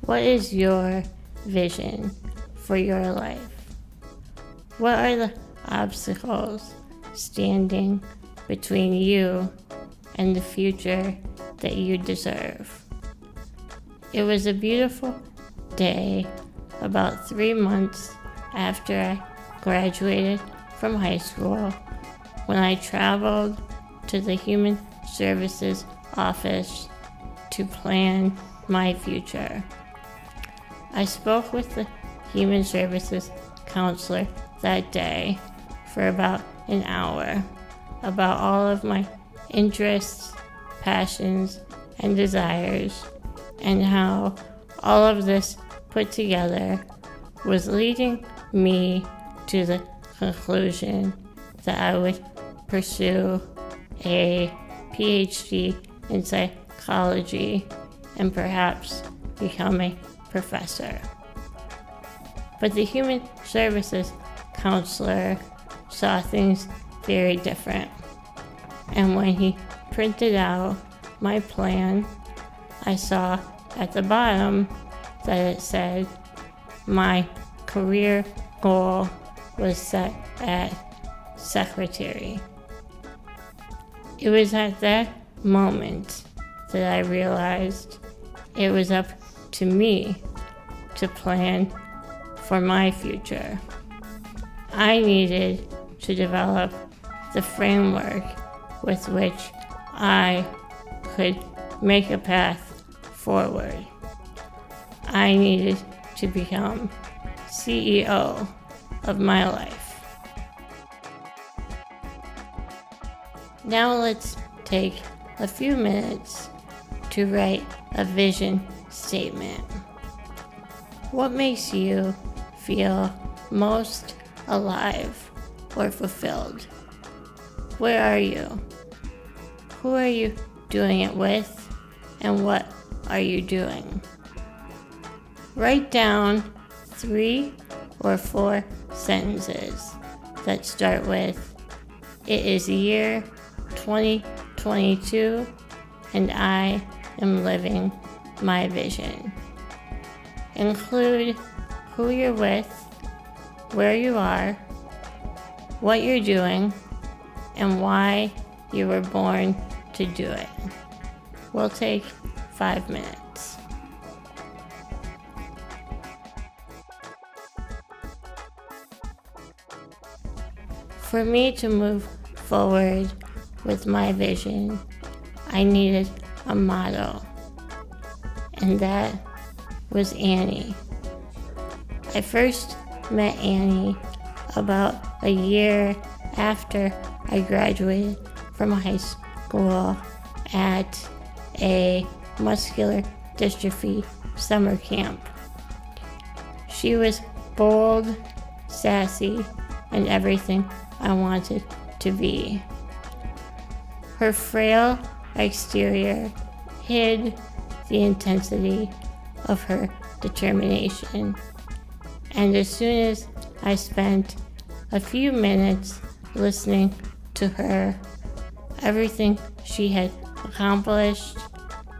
What is your vision for your life? What are the obstacles standing between you and the future that you deserve? It was a beautiful day about 3 months after I graduated from high school when I traveled to the Human Services office to plan my future. I spoke with the Human Services counselor that day for about an hour about all of my interests, passions, and desires, and how all of this put together was leading me to the conclusion that I would pursue a PhD in psychology and perhaps become a professor. But the Human Services counselor saw things very different. And when he printed out my plan, I saw at the bottom that it said my career goal was set at secretary. It was at that moment that I realized it was up to me to plan for my future. I needed to develop the framework with which I could make a path forward. I needed to become CEO of my life. Now let's take a few minutes to write a vision statement. What makes you feel most alive or fulfilled? Where are you? Who are you doing it with? And what are you doing? Write down 3 or 4 sentences that start with, "It is year 2022 and I am living my vision." Include who you're with, where you are, what you're doing, and why you were born to do it. We'll take 5 minutes. For me to move forward with my vision, I needed a model, and that was Annie. I first met Annie about a year after I graduated from high school at a muscular dystrophy summer camp. She was bold, sassy, and everything I wanted to be. Her frail exterior hid the intensity of her determination, and as soon as I spent a few minutes listening to her, everything she had accomplished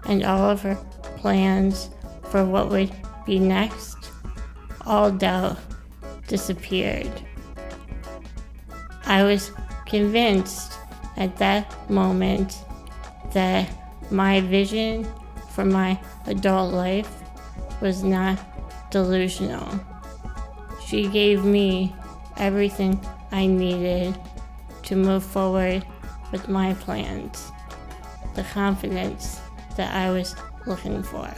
and all of her plans for what would be next, all doubt disappeared. I was convinced at that moment that my vision for my adult life was not delusional. She gave me everything I needed to move forward with my plans, the confidence that I was looking for.